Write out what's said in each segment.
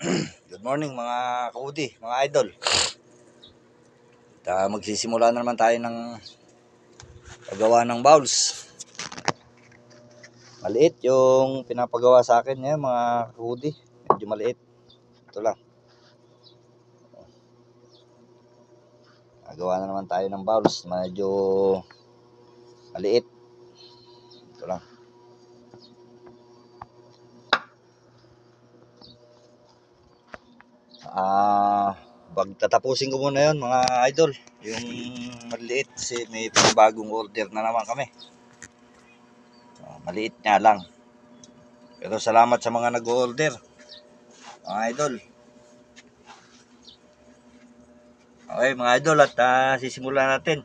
Good morning mga kaudi, mga idol. Magsisimula na naman tayo ng paggawa ng bowls. Maliit yung pinapagawa sa akin ngayon mga kaudi. Medyo maliit. Ito lang. Gawa na naman tayo ng bowls. Medyo maliit. Ito lang. Pagtatapusin ko muna yun mga idol. Yung maliit kasi may bagong order na naman kami. Maliit nga lang. Pero salamat sa mga nag-order. Mga idol. Okay mga idol at sisimulan natin.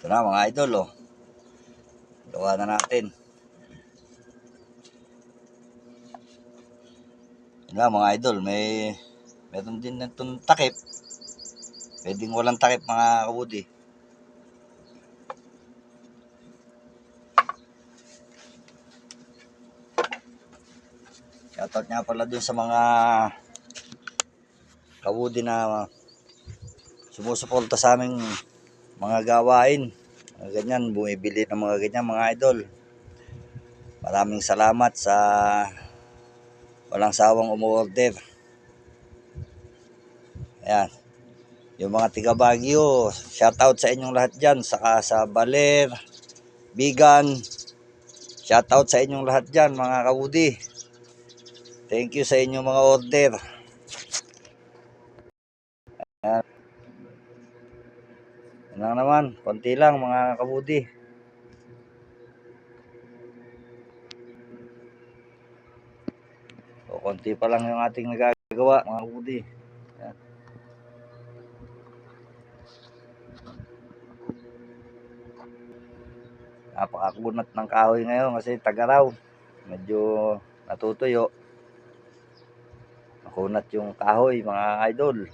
Ito na mga idol, oh. Gawa na natin. Ito na mga idol, meron din itong takip. Pwedeng walang takip mga kabudi. Shoutout nga pala dun sa mga kabudi na sumusuporta sa aming mga gawain. Ganyan, bumibili ng mga ganyan mga idol. Maraming salamat sa walang sawang umorder. Ayan. Yung mga tiga Baguio, shoutout sa inyong lahat dyan. Saka sa Baler, Bigan, shoutout sa inyong lahat dyan mga kabudi. Thank you sa inyong mga order. Ayan. Yan lang naman, konti lang mga kabudi. So, konti pa lang yung ating nagagawa mga kabudi. Ayan. Napakakunat ng kahoy ngayon kasi tag-araw. Medyo natutuyo. Nakunat yung kahoy mga idol.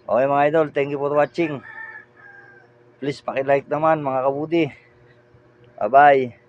Okay mga idol, thank you for watching. Please paki-like naman mga kabudi. Bye-bye.